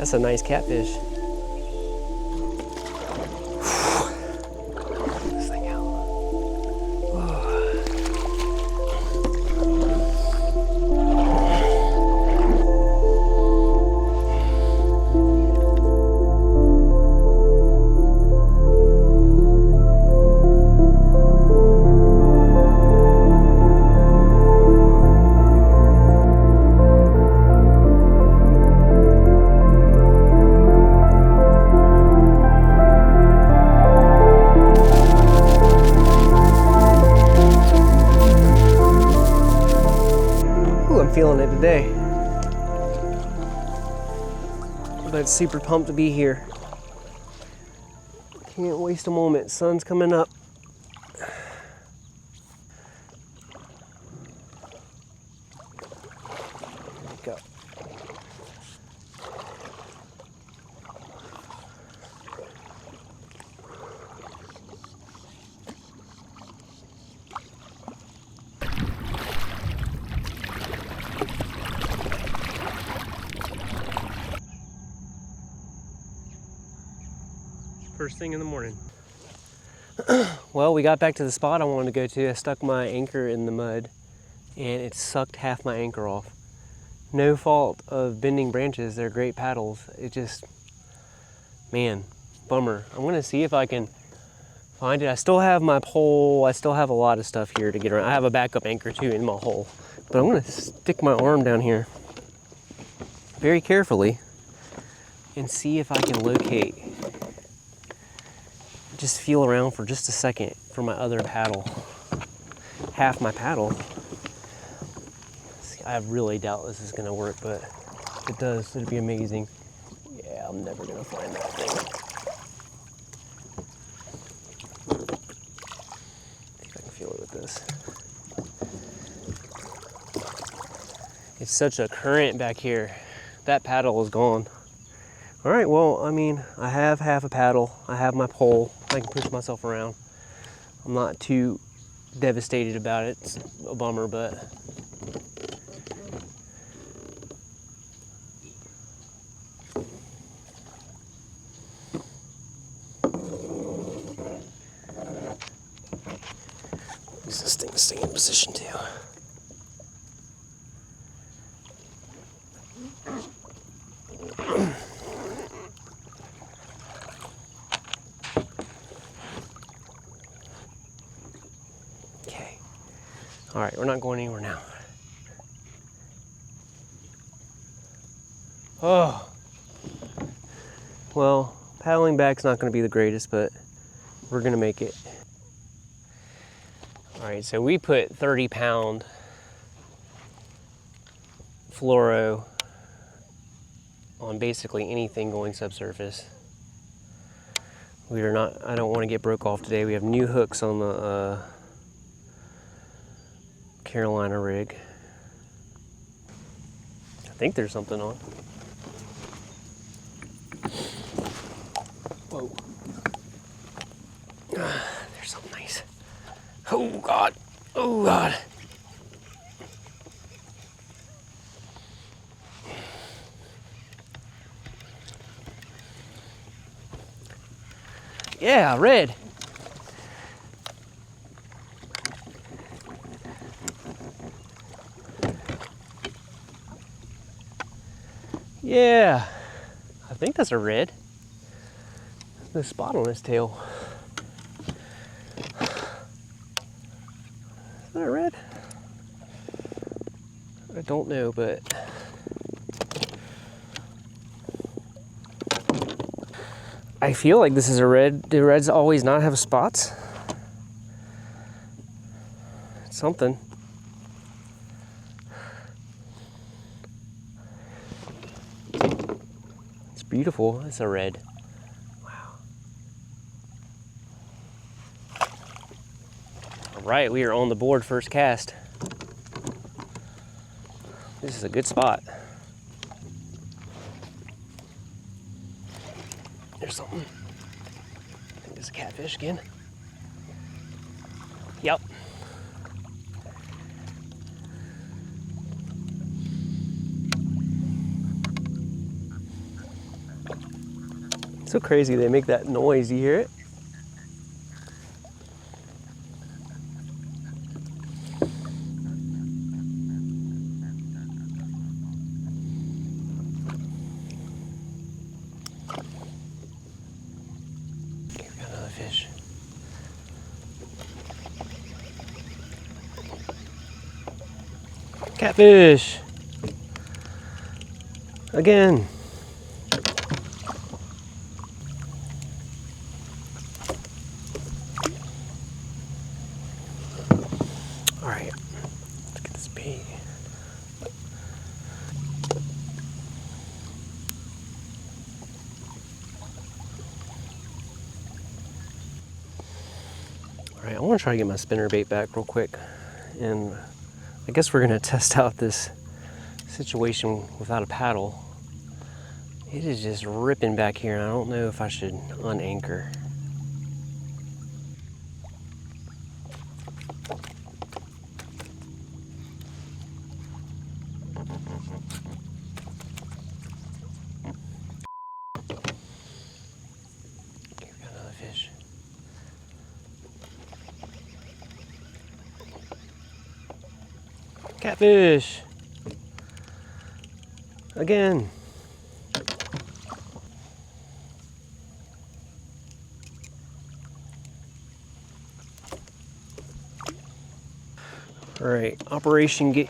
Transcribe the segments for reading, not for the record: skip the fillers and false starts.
That's a nice catfish. This thing out. Feeling it today, but super pumped to be here. Can't waste a moment. Sun's coming up. Go. First thing in the morning. Well, we got back to the spot I wanted to go to. I stuck my anchor in the mud and it sucked half my anchor off. No fault of bending branches, they're great paddles. It just, man, bummer. I'm gonna see if I can find it. I still have my pole, I still have a lot of stuff here to get around. I have a backup anchor too in my hole, but I'm gonna stick my arm down here very carefully and see if I can locate. Just feel around for just a second for my other paddle. Half my paddle. See, I really doubt this is gonna work, but if it does, it'd be amazing. Yeah, I'm never gonna find that thing. See if I can feel it with this. It's such a current back here. That paddle is gone. All right, well, I mean, I have half a paddle. I have my pole. I can push myself around. I'm not too devastated about it. It's a bummer, but this thing is staying in position too. All right, we're not going anywhere now. Oh, well, paddling back's not gonna be the greatest, but we're gonna make it. All right, so we put 30-pound fluoro on basically anything going subsurface. We are not, I don't wanna get broke off today. We have new hooks on the Carolina rig. I think there's something on. Whoa. There's something nice. Oh God. Oh God. Yeah, red. Yeah, I think that's a red. The spot on his tail. Is that a red? I don't know, but I feel like this is a red. Do reds always not have spots? It's something. Beautiful, it's a red. Wow. All right, we are on the board first cast. This is a good spot. There's something. I think there's a catfish again. Yep. So crazy they make that noise, you hear it? Okay, we got another fish. Catfish! Again! Alright, let's get this bait. Alright, I want to try to get my spinnerbait back real quick. And I guess we're going to test out this situation without a paddle. It is just ripping back here, and I don't know if I should unanchor. Okay, we got another fish. Catfish! Again! All right, operation get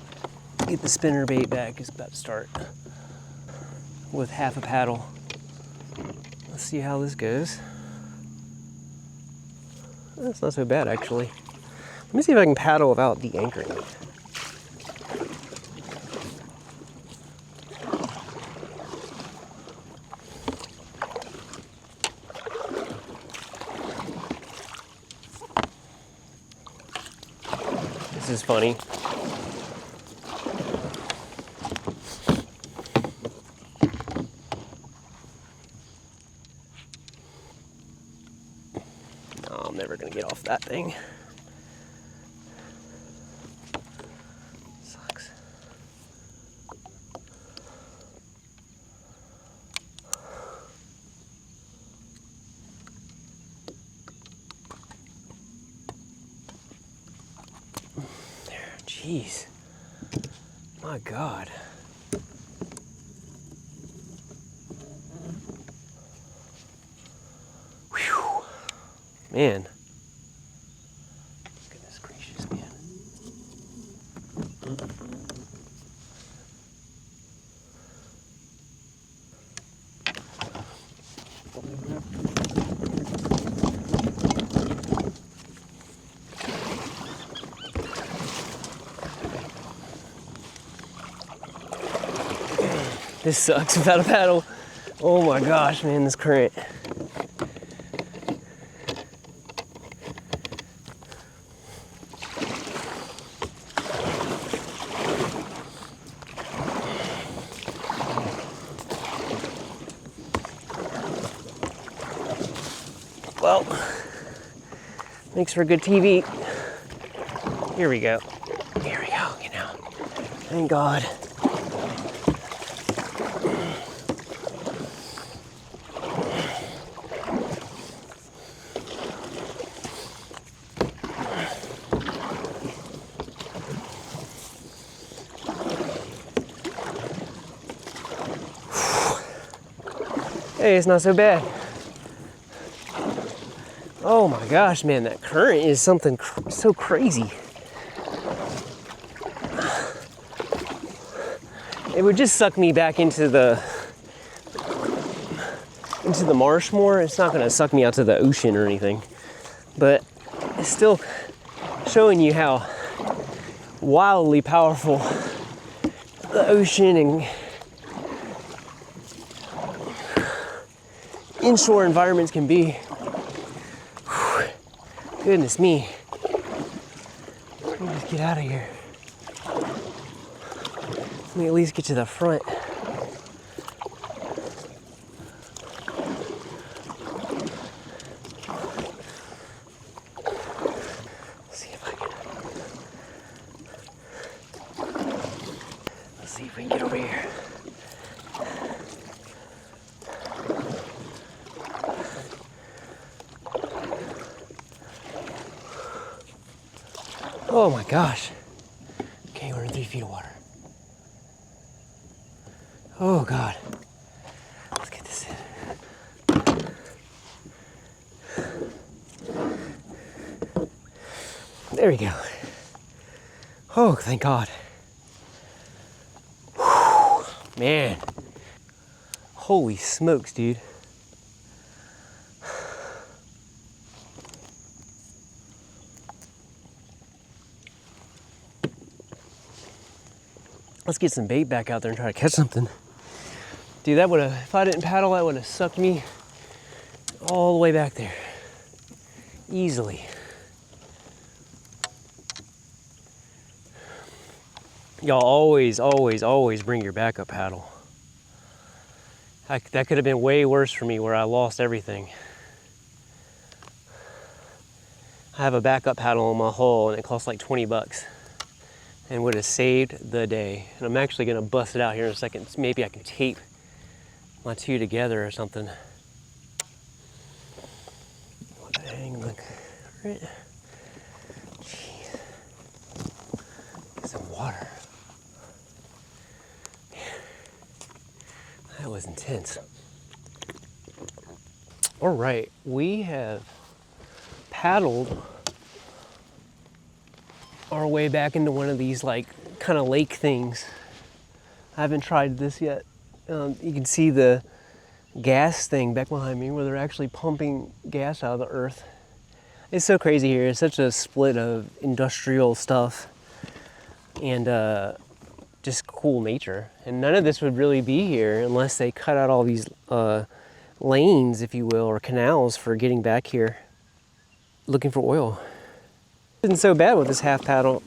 the spinnerbait back is about to start with half a paddle. Let's see how this goes. That's not so bad, actually. Let me see if I can paddle without de-anchoring it. This is funny. Oh, I'm never gonna get off that thing. Sucks. Jeez, my God. Whew. Man. Goodness gracious, man. This sucks without a paddle. Oh my gosh, man, this current. Well, makes for good TV. Here we go. Here we go, you know. Thank God. Hey, it's not so bad. Oh my gosh, man, that current is something so crazy. It would just suck me back into the marsh more. It's not gonna suck me out to the ocean or anything, but it's still showing you how wildly powerful the ocean and inshore environments can be. Whew. Goodness me. Let me just get out of here. Let me at least get to the front. Let's see if we can get over here. Oh my gosh. Okay, we're in 3 feet of water. Oh God. Let's get this in. There we go. Oh, thank God. Whew, man. Holy smokes, dude. Let's get some bait back out there and try to catch something. Dude, that would have, if I didn't paddle, that would have sucked me all the way back there. Easily. Y'all always bring your backup paddle. That could have been way worse for me where I lost everything. I have a backup paddle on my hull and it costs like 20 bucks and would have saved the day. And I'm actually gonna bust it out here in a second. Maybe I can tape my two together or something. What the hang, look. Right. Jeez. Get some water. That was intense. All right, we have paddled our way back into one of these like kind of lake things. I haven't tried this yet. You can see the gas thing back behind me where they're actually pumping gas out of the earth. It's so crazy here. It's such a split of industrial stuff and just cool nature. And none of this would really be here unless they cut out all these lanes, if you will, or canals for getting back here looking for oil. Isn't so bad with this half paddle.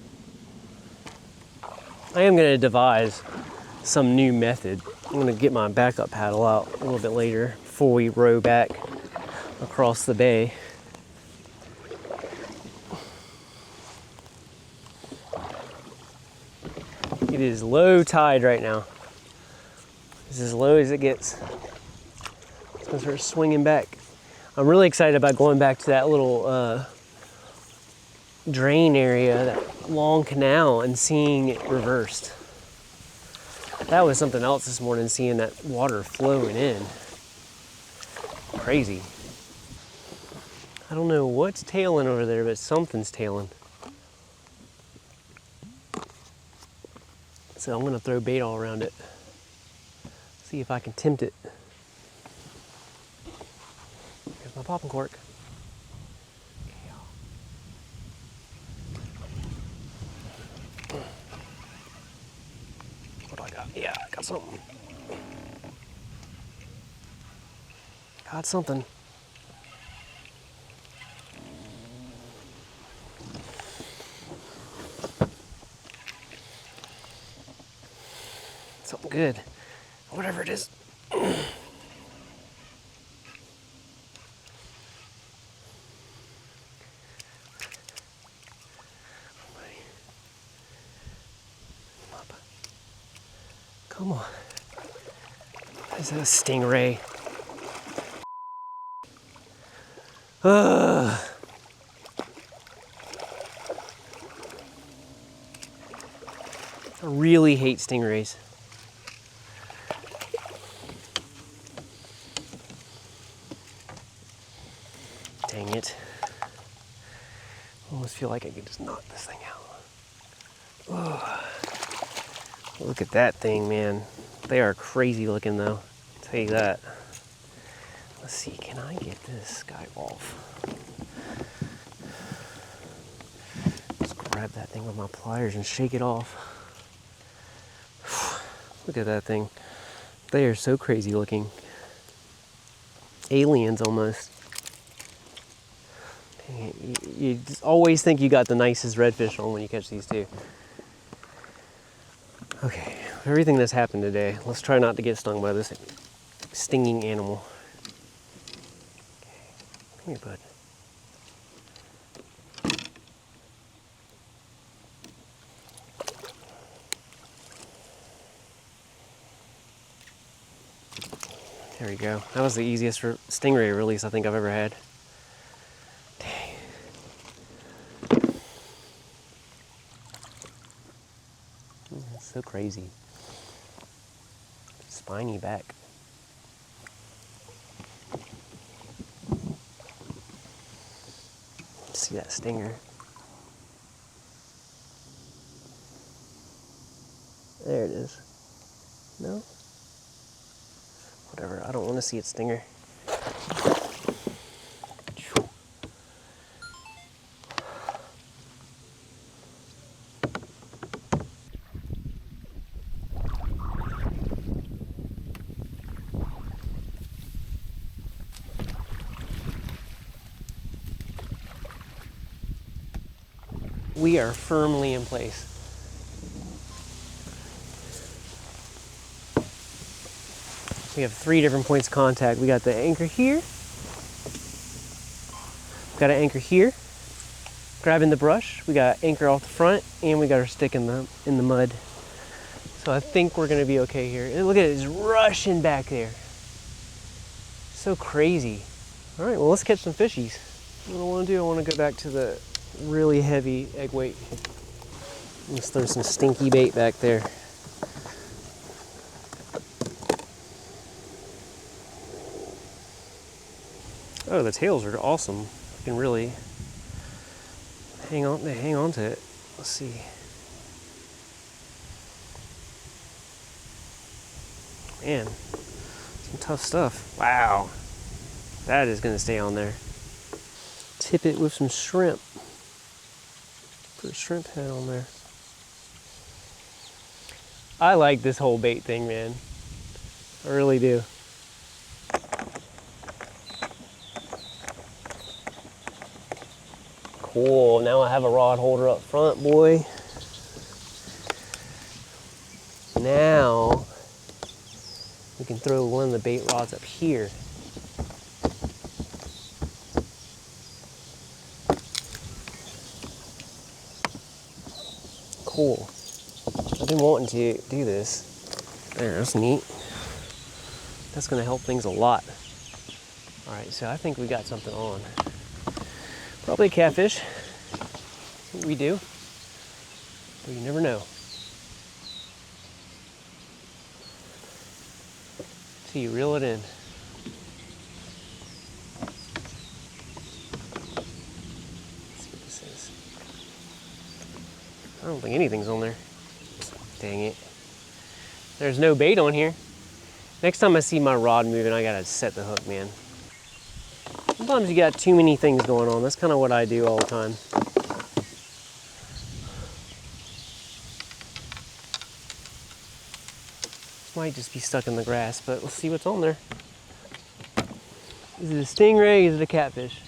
I am going to devise some new method. I'm going to get my backup paddle out a little bit later before we row back across the bay. It is low tide right now. It's as low as it gets. It's gonna start swinging back. I'm really excited about going back to that little drain area, that long canal, and seeing it reversed. That was something else this morning, seeing that water flowing in. Crazy. I don't know what's tailing over there, but something's tailing. So I'm gonna throw bait all around it. See if I can tempt it. Here's my popping cork. What do I got? Yeah, I got something. Got something. Something good. Whatever it is. Come on. Is that a stingray? I really hate stingrays. Dang it. I almost feel like I could just knock this thing out. Oh. Look at that thing, man. They are crazy looking though. I'll tell you that. Let's see, can I get this guy off? Let's grab that thing with my pliers and shake it off. Look at that thing. They are so crazy looking. Aliens almost. You just always think you got the nicest redfish on when you catch these two. Okay, everything that's happened today, let's try not to get stung by this stinging animal. Okay, come here, bud. There we go. That was the easiest stingray release I think I've ever had. Dang. So crazy. Spiny back. See that stinger? There it is. No? Whatever, I don't want to see its stinger. We are firmly in place. We have 3 different points of contact. We got the anchor here, got an anchor here, grabbing the brush. We got anchor off the front, and we got our stick in the mud. So I think we're gonna be okay here. And look at it, it's rushing back there. So crazy. All right, well, let's catch some fishies. What I wanna do, I wanna go back to the really heavy egg weight. Let's throw some stinky bait back there. Oh, the tails are awesome. You can really hang on to it. Let's see. Man, some tough stuff. Wow. That is gonna stay on there. Tip it with some shrimp. Put a shrimp head on there. I like this whole bait thing, man. I really do. Cool, now I have a rod holder up front, boy. Now, we can throw one of the bait rods up here. Cool. I've been wanting to do this. There, that's neat. That's gonna help things a lot. All right, so I think we got something on. Probably a catfish. We do. But you never know. So you reel it in. Let's see what this is. I don't think anything's on there. Dang it. There's no bait on here. Next time I see my rod moving, I gotta set the hook, man. Sometimes you got too many things going on. That's kind of what I do all the time. This might just be stuck in the grass, but let's see what's on there. Is it a stingray? Is it a catfish?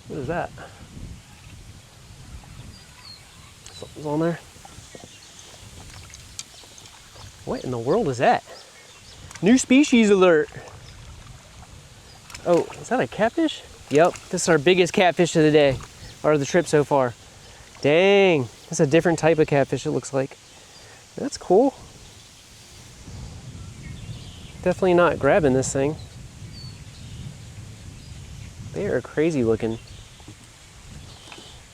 What is that? Something's on there. What in the world is that? New species alert. Oh, is that a catfish? Yep, this is our biggest catfish of the day, or the trip so far. Dang, that's a different type of catfish it looks like. That's cool. Definitely not grabbing this thing. They are crazy looking.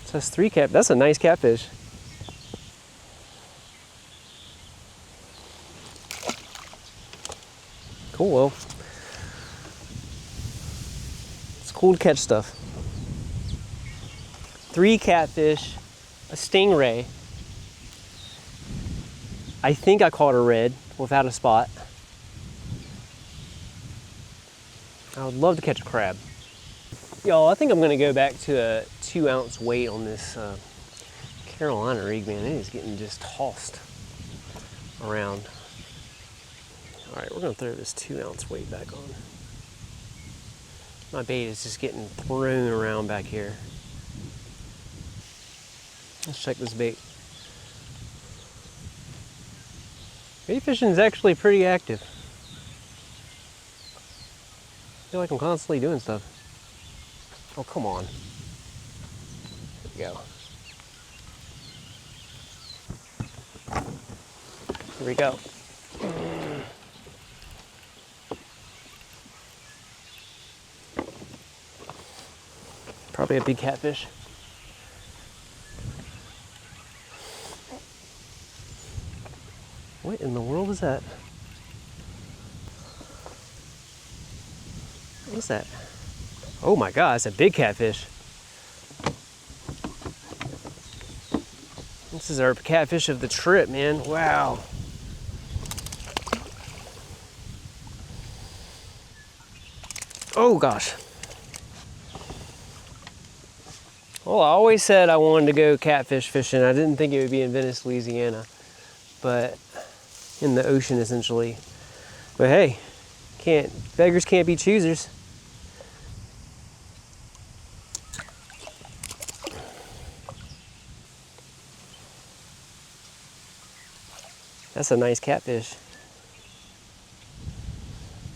It says 3 cat, that's a nice catfish. Cool, well, it's cool to catch stuff. 3 catfish, a stingray. I think I caught a red without a spot. I would love to catch a crab. Y'all, I think I'm gonna go back to a 2-ounce weight on this Carolina rig, man. It is getting just tossed around. All right, we're gonna throw this 2-ounce weight back on. My bait is just getting thrown around back here. Let's check this bait. Bait fishing is actually pretty active. I feel like I'm constantly doing stuff. Oh, come on. Here we go. Here we go. Probably a big catfish. What in the world is that? What is that? Oh my God, it's a big catfish. This is our catfish of the trip, man. Wow. Oh gosh. Well, I always said I wanted to go catfish fishing. I didn't think it would be in Venice, Louisiana, but in the ocean essentially. But hey, beggars can't be choosers. That's a nice catfish.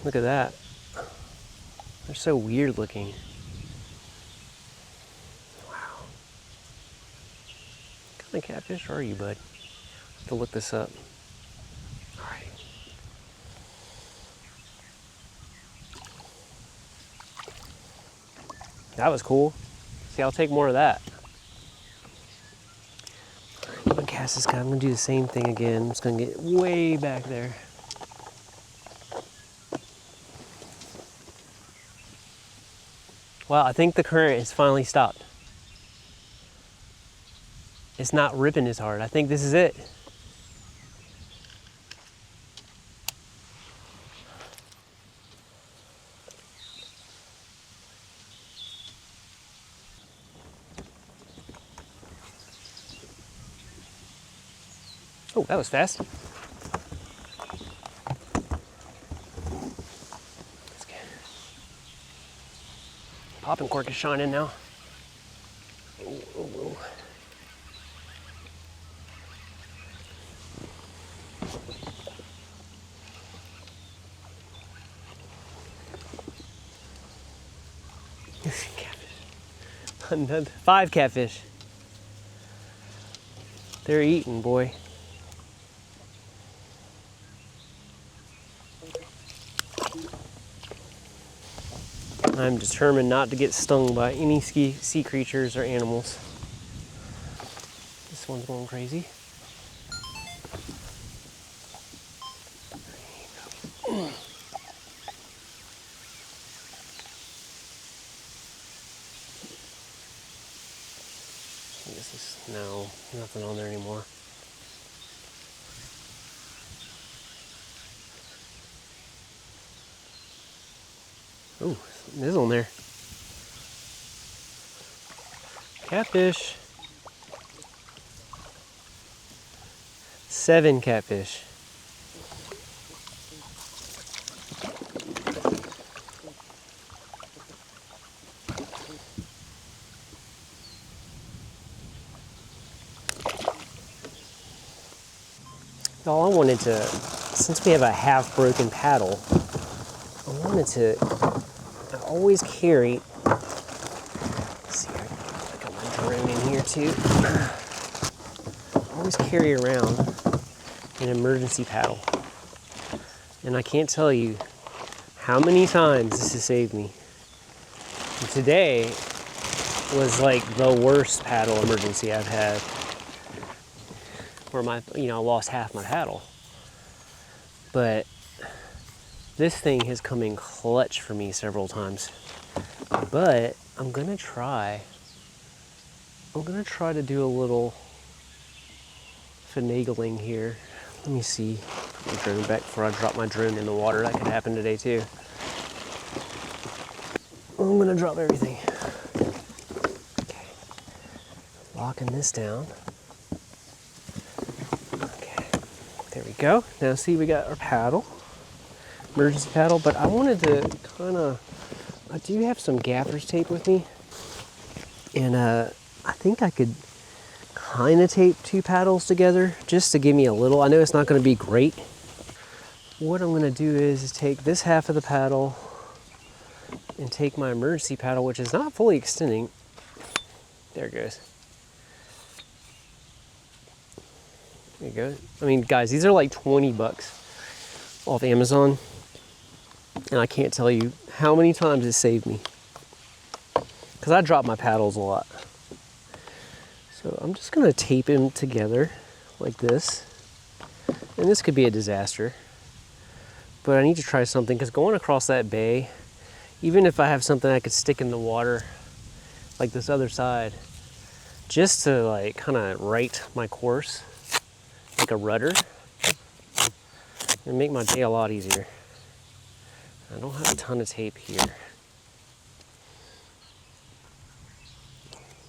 Look at that. They're so weird looking. Wow. What kind of catfish are you, bud? I have to look this up. All right. That was cool. See, I'll take more of that. All right, I'm gonna cast this guy. I'm gonna do the same thing again. I'm just gonna get way back there. Well, I think the current has finally stopped. It's not ripping as hard. I think this is it. Oh, that was fast. That's good. Popping cork is shining now. Oh, oh, oh. Catfish. 5 catfish. They're eating, boy. I'm determined not to get stung by any sea creatures or animals. This one's going crazy. No, nothing on there anymore. Ooh, something is on there. Catfish. 7 catfish. All I wanted to, since we have a half broken paddle, I always carry, let's see, I got my drone in here too. I always carry around an emergency paddle. And I can't tell you how many times this has saved me. And today was like the worst paddle emergency I've had. Where I lost half my paddle. But this thing has come in clutch for me several times. But I'm gonna try to do a little finagling here. Let me see. Put my drone back before I drop my drone in the water. That could happen today too. I'm gonna drop everything. Okay. Locking this down. There we go. Now see, we got our paddle, emergency paddle, but I wanted to I do have some gaffer's tape with me, and I think I could kind of tape 2 paddles together just to give me a little. I know it's not going to be great. What I'm going to do is take this half of the paddle and take my emergency paddle, which is not fully extending. There it goes. There you go. I mean, guys, these are like 20 bucks off Amazon. And I can't tell you how many times it saved me. Because because I drop my paddles a lot. So I'm just gonna tape them together like this. And this could be a disaster, but I need to try something, because going across that bay, even if I have something I could stick in the water like this other side, just to like kind of right my course like a rudder, and make my day a lot easier. I don't have a ton of tape here.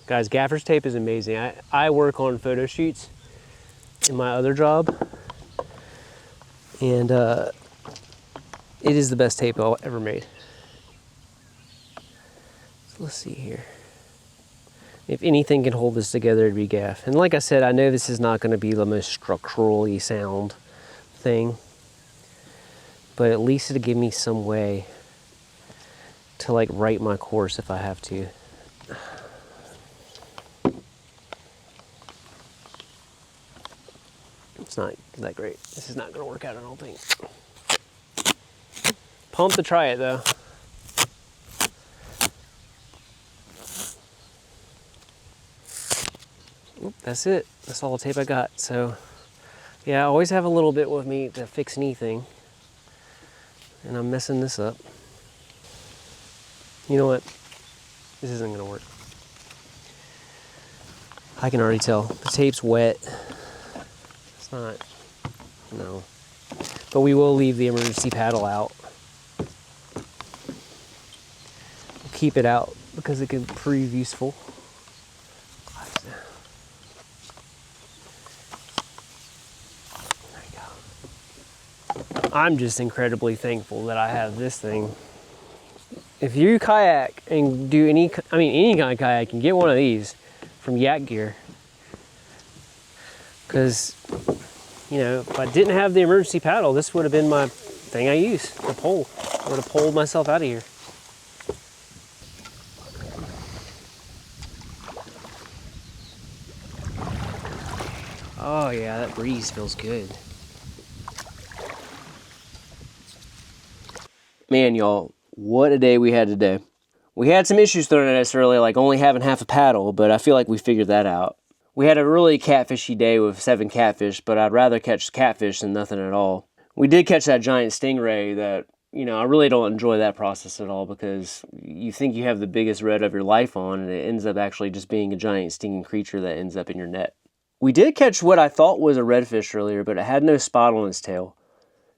Guys, gaffer's tape is amazing. I work on photo shoots in my other job, and it is the best tape I've ever made. So let's see here. If anything can hold this together, it'd be gaff. And like I said, I know this is not going to be the most structurally sound thing, but at least it'll give me some way to like right my course if I have to. It's not that great. This is not going to work out, I don't think. Pumped to try it though. Oop, that's it. That's all the tape I got. So yeah, I always have a little bit with me to fix anything, and I'm messing this up. You know what? This isn't going to work. I can already tell. The tape's wet. It's not, no. But we will leave the emergency paddle out. We'll keep it out because it can prove useful. There you go. I'm just incredibly thankful that I have this thing. If you kayak and do any kind of kayak, and get one of these from Yak Gear. Because, you know, if I didn't have the emergency paddle, this would have been my thing I used, the pole. I would have poled myself out of here. Oh yeah, that breeze feels good. Man, y'all, what a day we had today. We had some issues thrown at us earlier, like only having half a paddle, but I feel like we figured that out. We had a really catfishy day with 7 catfish, but I'd rather catch catfish than nothing at all. We did catch that giant stingray that, you know, I really don't enjoy that process at all, because you think you have the biggest red of your life on, and it ends up actually just being a giant stinging creature that ends up in your net. We did catch what I thought was a redfish earlier, but it had no spot on its tail.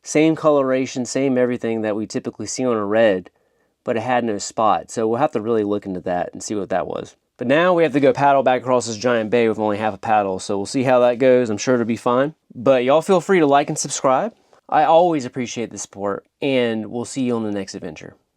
Same coloration, same everything that we typically see on a red, but it had no spot. So we'll have to really look into that and see what that was. But now we have to go paddle back across this giant bay with only half a paddle, so we'll see how that goes. I'm sure it'll be fine. But y'all feel free to like and subscribe. I always appreciate the support, and we'll see you on the next adventure.